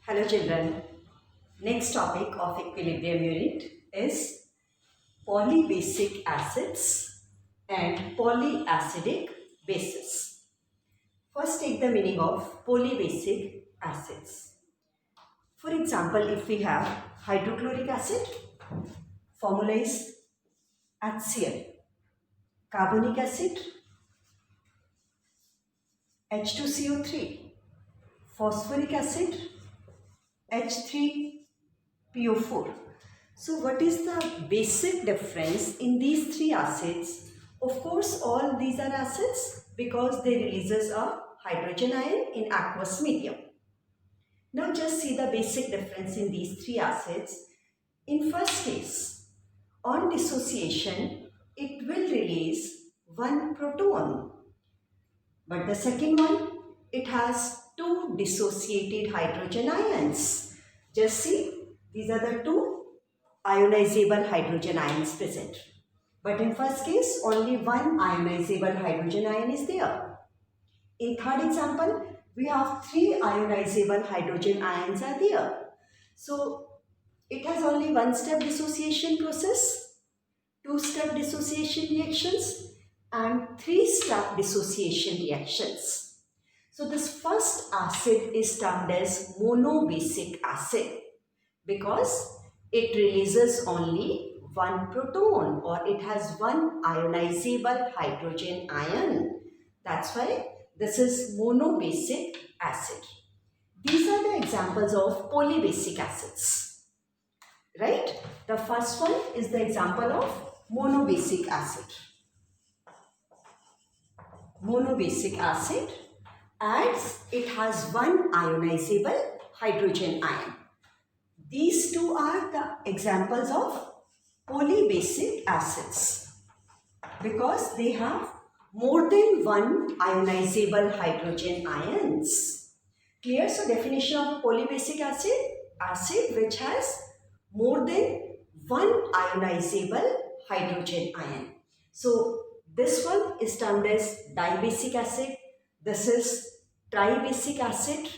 Hello children. Next topic of equilibrium unit is polybasic acids and polyacidic bases. First take the meaning of polybasic acids. For example, if we have hydrochloric acid, formula is HCl. Carbonic acid, H2CO3. Phosphoric acid, H3PO4. So what is the basic difference in these three acids? Of course, all these are acids because they releases a hydrogen ion in aqueous medium. Now just see the basic difference in these three acids. In first case, on dissociation, it will release one proton. But the second one, it has two dissociated hydrogen ions. Just see, these are the two ionizable hydrogen ions present. But in first case, only one ionizable hydrogen ion is there. In third example, we have three ionizable hydrogen ions are there. So, it has only one-step dissociation process, two-step dissociation reactions, and three-step dissociation reactions. So, this first acid is termed as monobasic acid because it releases only one proton or it has one ionizable hydrogen ion. That's why this is monobasic acid. These are the examples of polybasic acids. Right? The first one is the example of monobasic acid. Monobasic acid as it has one ionizable hydrogen ion. These two are the examples of polybasic acids because they have more than one ionizable hydrogen ions. Clear? So definition of a polybasic acid, acid which has more than one ionizable hydrogen ion. So this one is termed as dibasic acid. This is tribasic acid.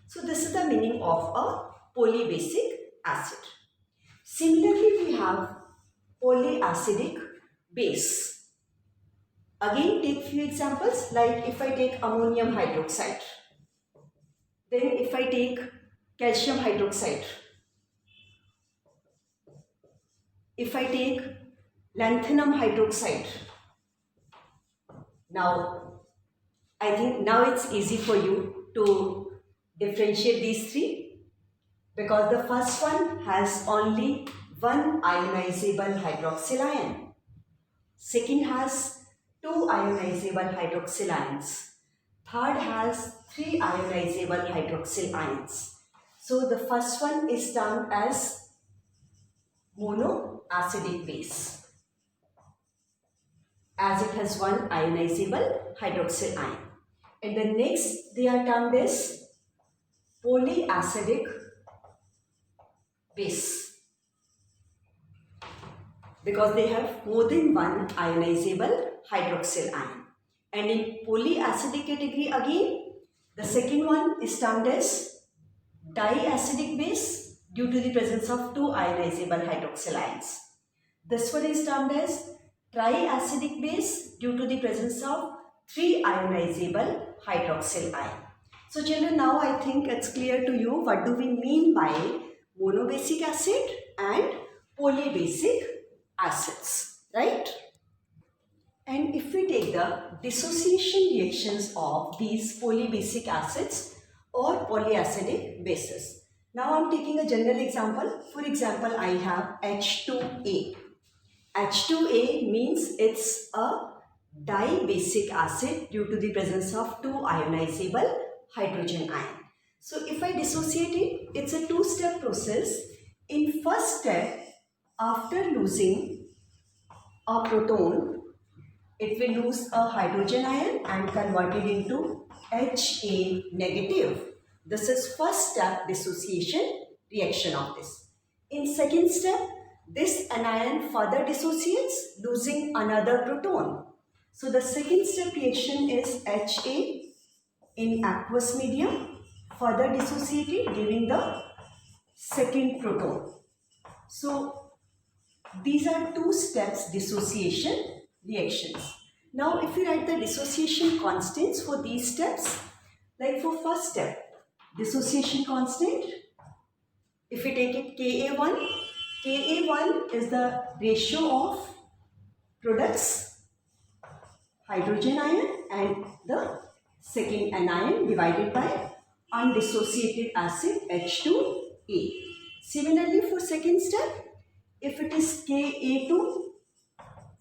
So this is the meaning of a polybasic acid. Similarly, we have polyacidic base. Again, take few examples like if I take ammonium hydroxide, then if I take calcium hydroxide, if I take lanthanum hydroxide. Now, I think now it's easy for you to differentiate these three because the first one has only one ionizable hydroxyl ion. Second has two ionizable hydroxyl ions. Third has three ionizable hydroxyl ions. So the first one is termed as monoacidic base as it has one ionizable hydroxyl ion. And the next they are termed as polyacidic base because they have more than one ionizable hydroxyl ion. And in polyacidic category again, the second one is termed as diacidic base due to the presence of two ionizable hydroxyl ions. This one is termed as triacidic base due to the presence of three ionizable hydroxyl ion. So children, now I think it's clear to you what do we mean by monobasic acid and polybasic acids, right? And if we take the dissociation reactions of these polybasic acids or polyacidic bases. Now I'm taking a general example. For example, I have H2A. H2A means it's a dibasic acid due to the presence of two ionizable hydrogen ion. So if I dissociate it, it's a two-step process. In first step, after losing a proton, it will lose a hydrogen ion and convert it into Ha negative. This is first step dissociation reaction of this. In second step, this anion further dissociates, losing another proton. So the second step reaction is Ha in aqueous medium further dissociated, giving the second proton. So these are two steps dissociation reactions. Now if we write the dissociation constants for these steps, like for first step, dissociation constant, if we take it Ka1 is the ratio of products hydrogen ion and the second anion divided by undissociated acid H2A. Similarly for second step, if it is Ka2,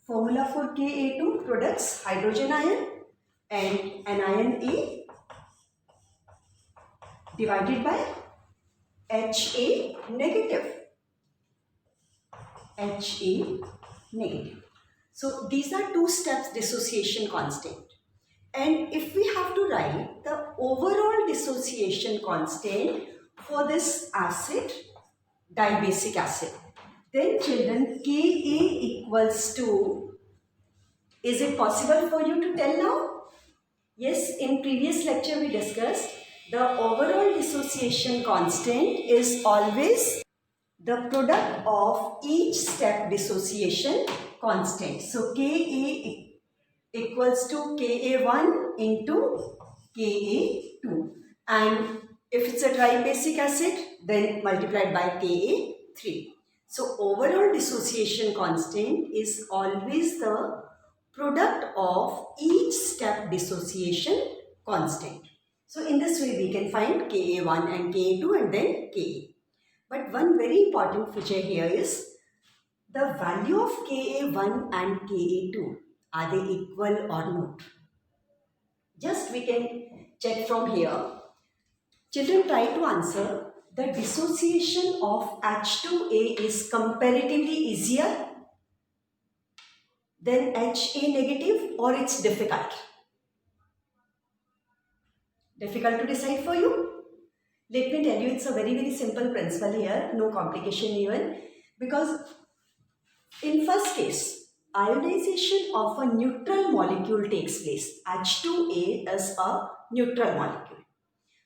formula for Ka2 products hydrogen ion and anion A divided by Ha negative. Ha negative. So these are two steps dissociation constant. And if we have to write the overall dissociation constant for this acid, dibasic acid, then children, Ka equals to, is it possible for you to tell now? Yes, in previous lecture we discussed the overall dissociation constant is always the product of each step dissociation constant. So Ka equals to Ka1 into Ka2, and if it's a tribasic acid, then multiplied by Ka3. So overall dissociation constant is always the product of each step dissociation constant. So in this way we can find Ka1 and Ka2 and then Ka. But one very important feature here is the value of Ka1 and Ka2. Are they equal or not? Just we can check from here. Children, try to answer. The dissociation of H2A is comparatively easier than Ha negative, or it's difficult? Difficult to decide for you? Let me tell you, it's a very simple principle here, no complication even, because in first case, ionization of a neutral molecule takes place. H2A is a neutral molecule.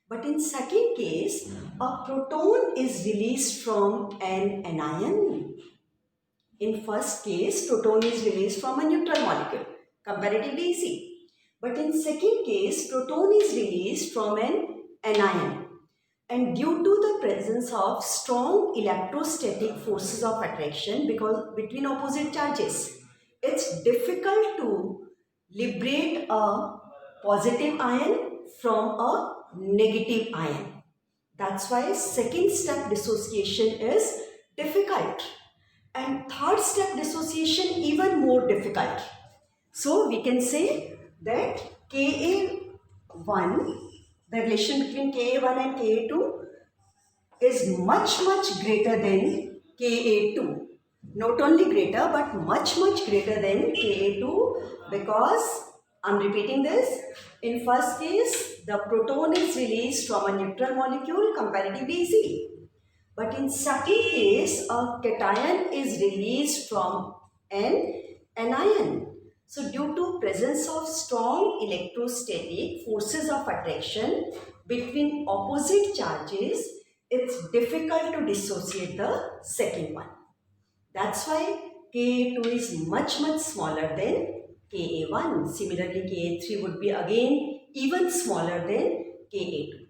But in second case, a proton is released from an anion. In first case, proton is released from a neutral molecule, comparatively easy. But in second case, proton is released from an anion. And due to the presence of strong electrostatic forces of attraction because between opposite charges, it's difficult to liberate a positive ion from a negative ion. That's why second step dissociation is difficult. And third step dissociation even more difficult. So we can say that Ka1, the relation between Ka1 and Ka2 is much greater than Ka2. Not only greater but much greater than Ka2, because I'm repeating this. In first case, the proton is released from a neutral molecule comparatively easily. But in second case, a cation is released from an anion. So due to presence of strong electrostatic forces of attraction between opposite charges, it's difficult to dissociate the second one. That's why Ka2 is much smaller than Ka1. Similarly, Ka3 would be again even smaller than Ka2.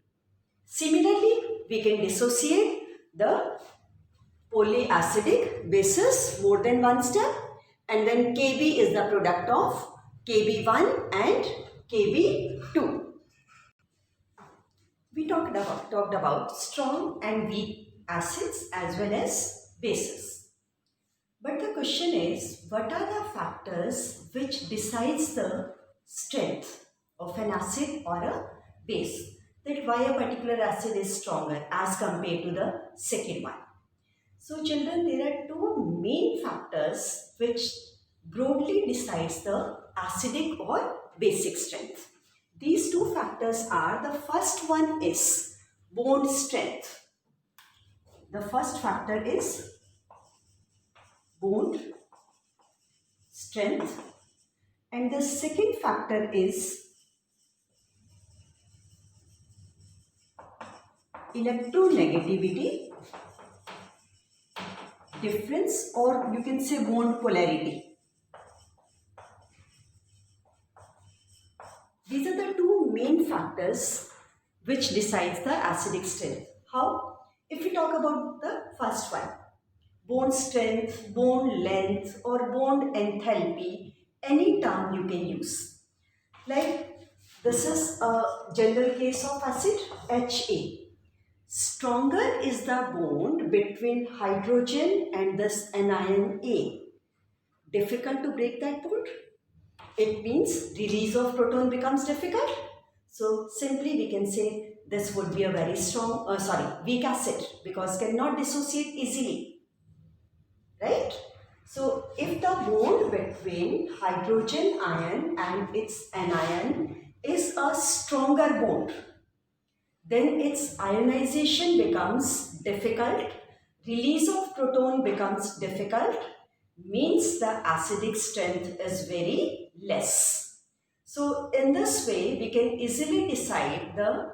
Similarly, we can dissociate the polyacidic bases more than one step, and then Kb is the product of Kb1 and Kb2. We talked about strong and weak acids as well as bases. But the question is, what are the factors which decides the strength of an acid or a base? That why a particular acid is stronger as compared to the second one. So children, there are two main factors which broadly decides the acidic or basic strength. These two factors are, the first one is bond strength. The first factor is bond strength, and the second factor is electronegativity difference, or you can say bond polarity. These are the two main factors which decides the acidic strength. How? If we talk about the first one, bond strength, bond length, or bond enthalpy, any term you can use. Like this is a general case of acid HA. Stronger is the bond between hydrogen and this anion A. Difficult to break that bond. It means release of proton becomes difficult. So simply we can say this would be a very strong, weak acid, because cannot dissociate easily. Right? So if the bond between hydrogen ion and its anion is a stronger bond, then its ionization becomes difficult, release of proton becomes difficult, means the acidic strength is very less. So in this way, we can easily decide the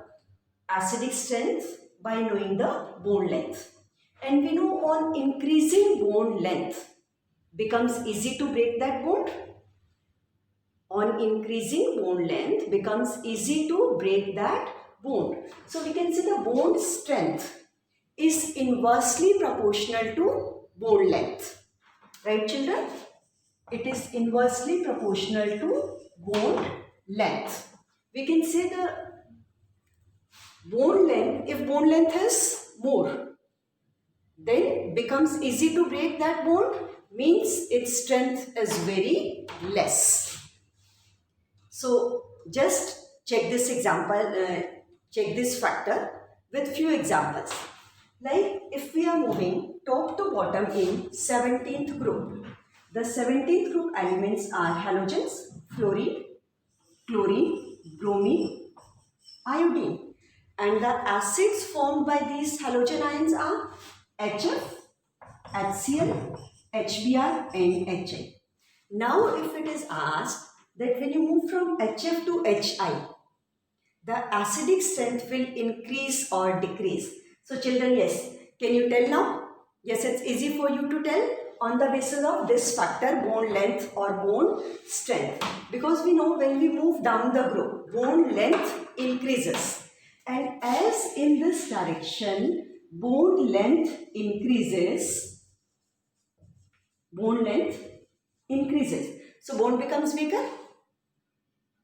acidic strength by knowing the bond length. And we know on increasing bond length becomes easy to break that bond. On increasing bond length becomes easy to break that bond. So we can say the bond strength is inversely proportional to bond length. Right, children? It is inversely proportional to bond length. We can say the bond length, if bond length is more, then becomes easy to break that bond, means its strength is very less. So just check this example, check this factor with few examples. Like if we are moving top to bottom in 17th group, the 17th group elements are halogens, fluorine, chlorine, bromine, iodine, and the acids formed by these halogen ions are HF, HCl, HBr and HI. Now if it is asked that when you move from HF to HI, the acidic strength will increase or decrease. So children, yes, can you tell now? Yes, it's easy for you to tell on the basis of this factor, bond length or bond strength. Because we know when we move down the group, bond length increases. And as in this direction, bond length increases, bond length increases. So bond becomes weaker.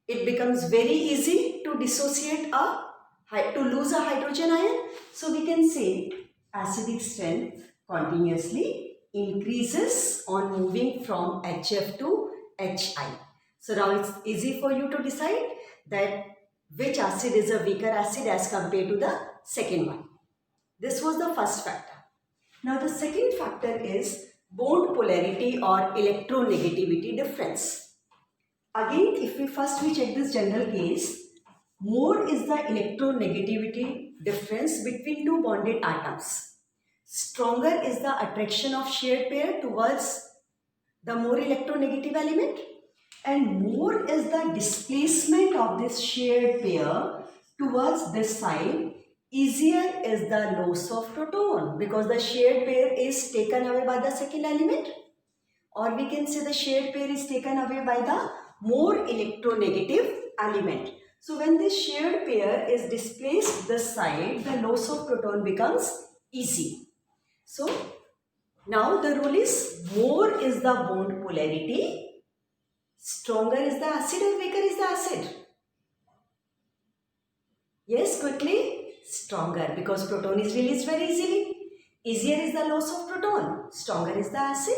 It becomes very easy to dissociate to lose a hydrogen ion. So we can say acidic strength continuously increases on moving from HF to HI. So now it's easy for you to decide that which acid is a weaker acid as compared to the second one. This was the first factor. Now the second factor is bond polarity or electronegativity difference. Again, if we check this general case, more is the electronegativity difference between two bonded atoms. Stronger is the attraction of shared pair towards the more electronegative element, and more is the displacement of this shared pair towards this side. Easier is the loss of proton, because the shared pair is taken away by the second element, or we can say the shared pair is taken away by the more electronegative element. So when this shared pair is displaced this side, the loss of proton becomes easy. So now the rule is more is the bond polarity, stronger is the acid or weaker is the acid? Yes, quickly, stronger, because proton is released very easily. Easier is the loss of proton, stronger is the acid.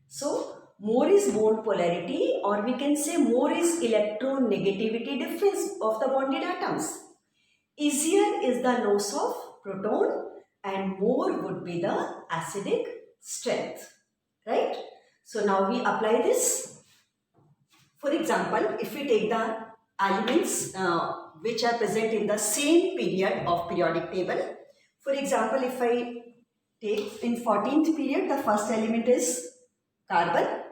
So more is bond polarity, or we can say more is electronegativity difference of the bonded atoms. Easier is the loss of proton and more would be the acidic strength. Right? So now we apply this. For example, if we take the elements which are present in the same period of periodic table. For example, if I take in 14th period, the first element is carbon.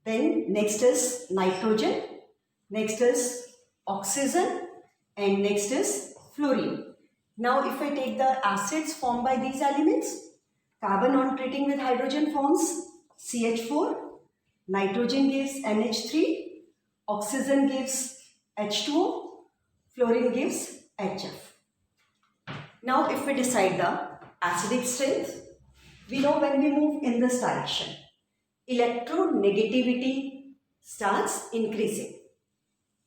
Then next is nitrogen, next is oxygen and next is fluorine. Now if I take the acids formed by these elements, carbon on treating with hydrogen forms CH4, nitrogen gives NH3, oxygen gives H2O, fluorine gives HF. Now if we decide the acidic strength, we know when we move in this direction, electronegativity starts increasing.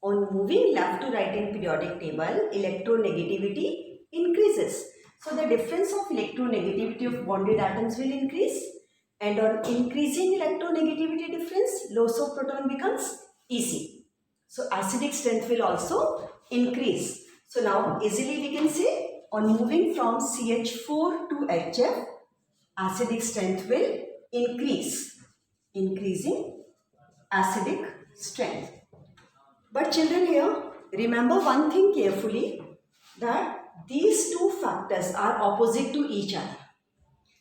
On moving left to right in periodic table, electronegativity increases. So the difference of electronegativity of bonded atoms will increase, and on increasing electronegativity difference, loss of proton becomes easy. So acidic strength will also increase. So now easily we can say on moving from CH4 to HF, acidic strength will increase, increasing acidic strength. But children, here remember one thing carefully, that these two factors are opposite to each other.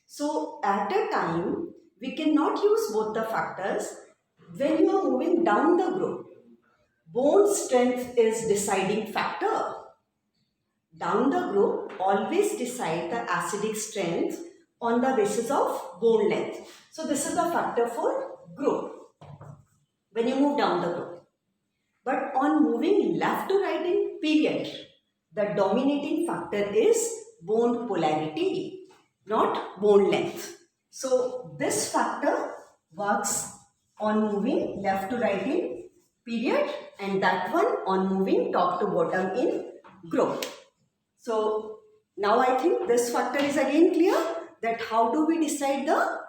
So at a time we cannot use both the factors. When you are moving down the group, bond strength is deciding factor. Down the group, always decide the acidic strength on the basis of bond length. So this is the factor for group when you move down the group. But on moving left to right in period, the dominating factor is bond polarity, not bond length. So this factor works on moving left to right in period, and that one on moving top to bottom in group. So now I think this factor is again clear, that how do we decide the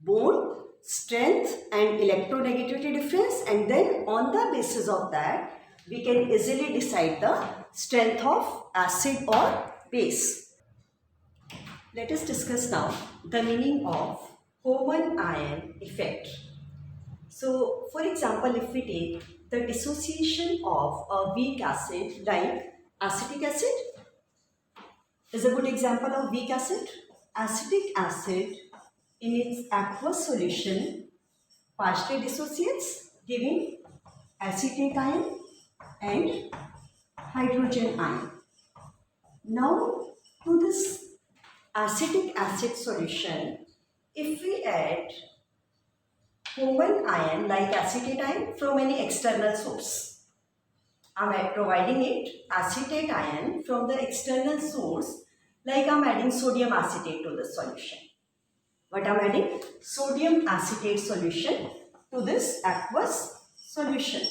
bond strength and electronegativity difference, and then on the basis of that we can easily decide the strength of acid or base. Let us discuss now the meaning of common ion effect. So for example, if we take the dissociation of a weak acid like acetic acid is a good example of weak acid. Acetic acid in its aqueous solution partially dissociates, giving acetate ion and hydrogen ion. Now to this acetic acid solution, if we add common ion like acetate ion from any external source, I am providing it acetate ion from the external source, like I am adding sodium acetate to the solution. What I am adding? Sodium acetate solution to this aqueous solution.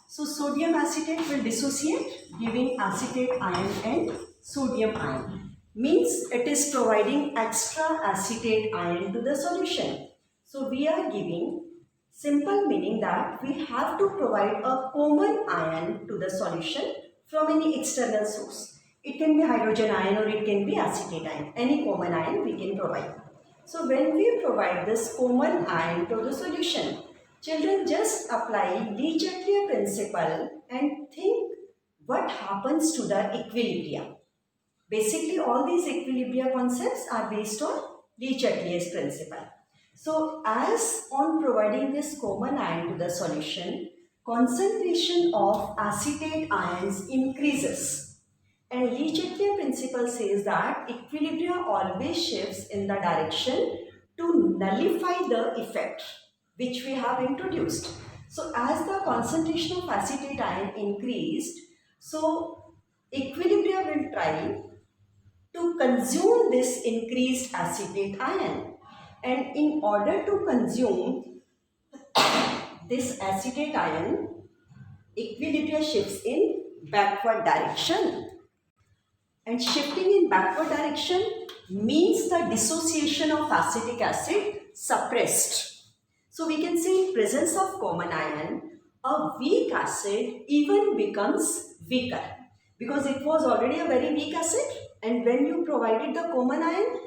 So sodium acetate will dissociate, giving acetate ion and sodium ion. Means it is providing extra acetate ion to the solution. So we are giving simple meaning that we have to provide a common ion to the solution from any external source. It can be hydrogen ion or it can be acetate ion. Any common ion we can provide. So when we provide this common ion to the solution, children just apply Le-Chatelier principle and think what happens to the equilibria. Basically all these equilibria concepts are based on Le-Chatelier's principle. So as on providing this common ion to the solution, concentration of acetate ions increases. And Le-Chatelier principle says that equilibria always shifts in the direction to nullify the effect which we have introduced. So as the concentration of acetate ion increased, so equilibria will try to consume this increased acetate ion. And in order to consume this acetate ion, equilibria shifts in backward direction. And shifting in backward direction means the dissociation of acetic acid suppressed. So we can say in presence of common ion, a weak acid even becomes weaker, because it was already a very weak acid, and when you provided the common ion,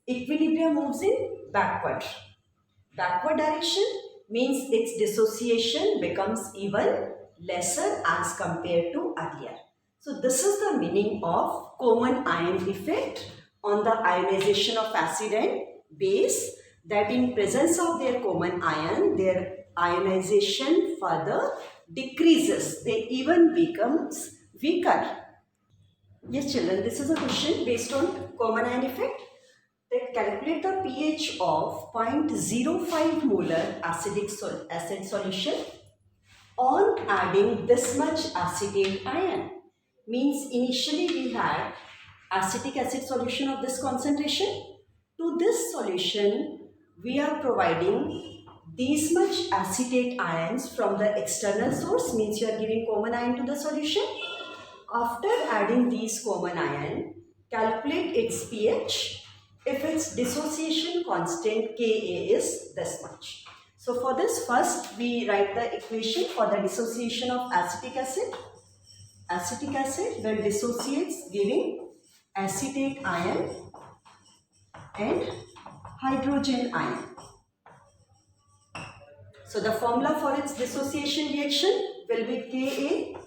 equilibrium moves in backward. Backward direction means its dissociation becomes even lesser as compared to earlier. So this is the meaning of common ion effect on the ionization of acid and base, that in presence of their common ion, their ionization further decreases. They even becomes weaker. Yes children, this is a question based on common ion effect. That calculate the pH of 0.05 molar acid solution on adding this much acetate ion. Means initially we had acetic acid solution of this concentration. To this solution we are providing these much acetate ions from the external source, means you are giving common ion to the solution. After adding these common ion, calculate its pH if its dissociation constant Ka is this much. So for this, first we write the equation for the dissociation of acetic acid. Acetic acid will dissociates giving acetate ion and hydrogen ion. So the formula for its dissociation reaction will be Ka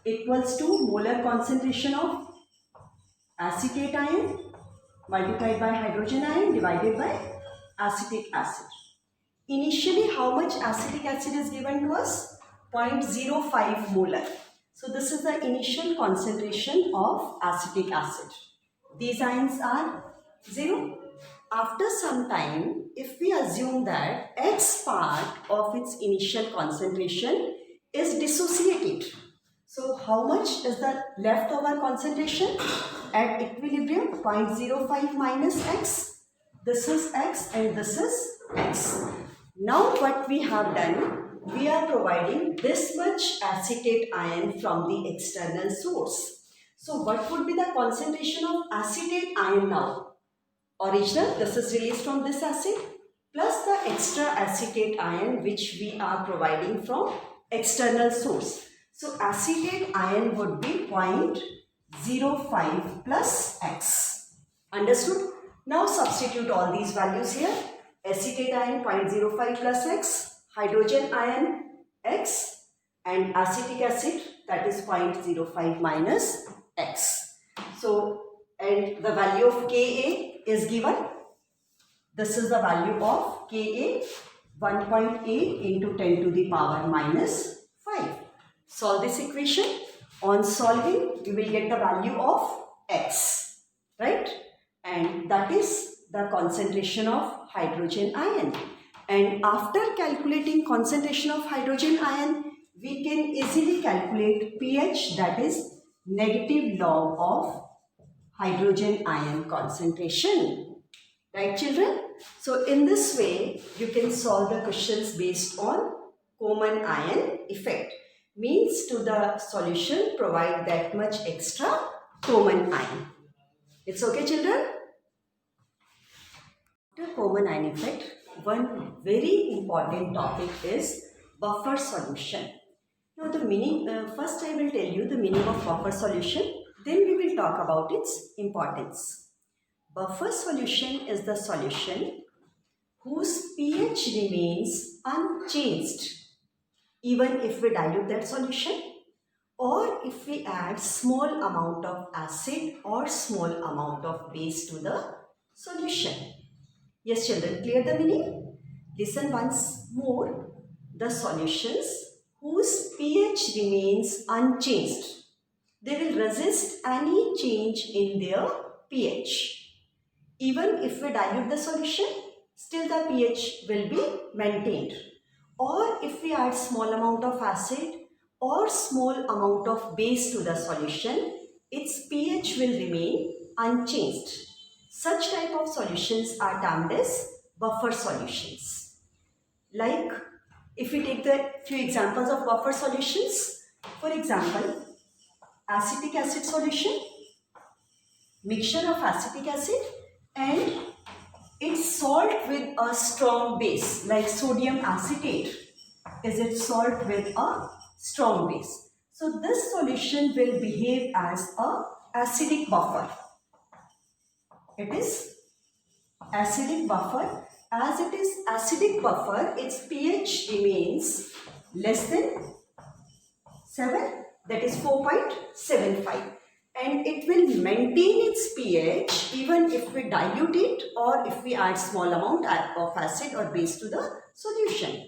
equals to molar concentration of acetate ion multiplied by hydrogen ion divided by acetic acid. Initially, how much acetic acid is given to us? 0.05 molar. So this is the initial concentration of acetic acid. These ions are 0. After some time, if we assume that X part of its initial concentration is dissociated, so how much is the leftover concentration at equilibrium? 0.05 minus X. This is X and this is X. Now what we have done, we are providing this much acetate ion from the external source. So what would be the concentration of acetate ion now? Original, this is released from this acid, plus the extra acetate ion which we are providing from external source. So acetate ion would be 0.05 plus X. Understood? Now substitute all these values here. Acetate ion 0.05 plus X, hydrogen ion X, and acetic acid, that is 0.05 minus X. So, and the value of Ka is given. This is the value of Ka, 1.8 into 10 to the power minus 5. Solve this equation. On solving, you will get the value of X, right? And that is the concentration of hydrogen ion. And after calculating concentration of hydrogen ion, we can easily calculate pH, that is negative log of hydrogen ion concentration. Right children? So in this way, you can solve the questions based on common ion effect. Means to the solution provide that much extra common ion. It's okay children? The common ion effect, one very important topic is buffer solution. Now the meaning, first I will tell you the meaning of buffer solution, then we will talk about its importance. Buffer solution is the solution whose pH remains unchanged even if we dilute that solution, or if we add small amount of acid or small amount of base to the solution. Yes children, clear the meaning? Listen once more. The solutions whose pH remains unchanged, they will resist any change in their pH. Even if we dilute the solution, still the pH will be maintained. Or if we add small amount of acid or small amount of base to the solution, its pH will remain unchanged. Such type of solutions are termed as buffer solutions. Like if we take the few examples of buffer solutions, for example, acetic acid solution, mixture of acetic acid and its salt with a strong base, like sodium acetate is its salt with a strong base. So this solution will behave as a acidic buffer. It is acidic buffer. As it is acidic buffer, its pH remains less than 7, that is 4.75. And it will maintain its pH even if we dilute it or if we add small amount of acid or base to the solution.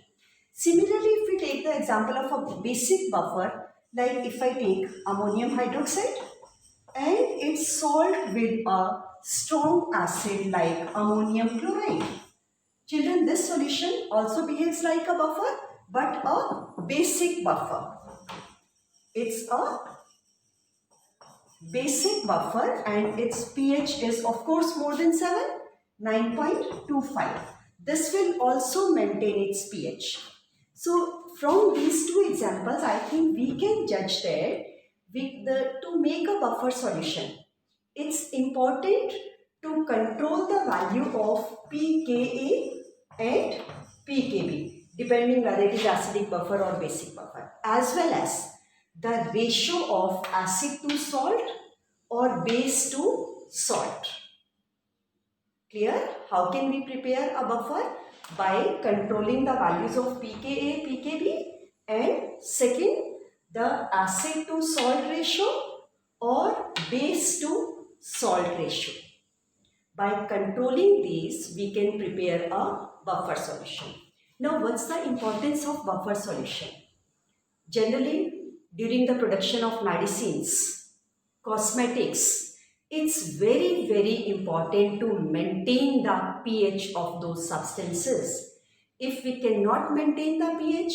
Similarly, if we take the example of a basic buffer, like if I take ammonium hydroxide, and it's salt with a strong acid like ammonium chloride. Children, this solution also behaves like a buffer, but a basic buffer. It's a basic buffer and its pH is of course more than 7, 9.25. This will also maintain its pH. So from these two examples, I think we can judge that to make a buffer solution, it's important to control the value of pKa and pKb, depending whether it is acidic buffer or basic buffer, as well as the ratio of acid to salt or base to salt. Clear? How can we prepare a buffer? By controlling the values of pKa, pKb, and second, the acid to salt ratio or base to salt ratio. By controlling these, we can prepare a buffer solution. Now, what's the importance of buffer solution? Generally, during the production of medicines, cosmetics, it's very, very important to maintain the pH of those substances. If we cannot maintain the pH,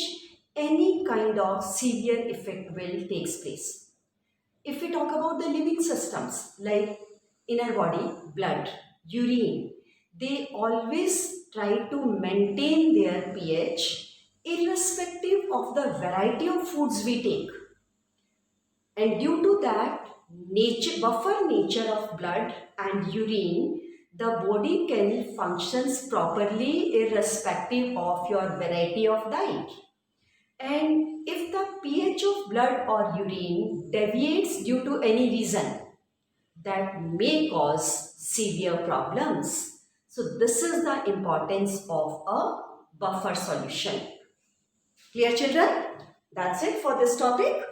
any kind of severe effect will take place. If we talk about the living systems like inner body, blood, urine, they always try to maintain their pH irrespective of the variety of foods we take. And due to that buffer nature of blood and urine, the body can functions properly irrespective of your variety of diet. And if the pH of blood or urine deviates due to any reason, that may cause severe problems. So this is the importance of a buffer solution. Clear, children? That's it for this topic.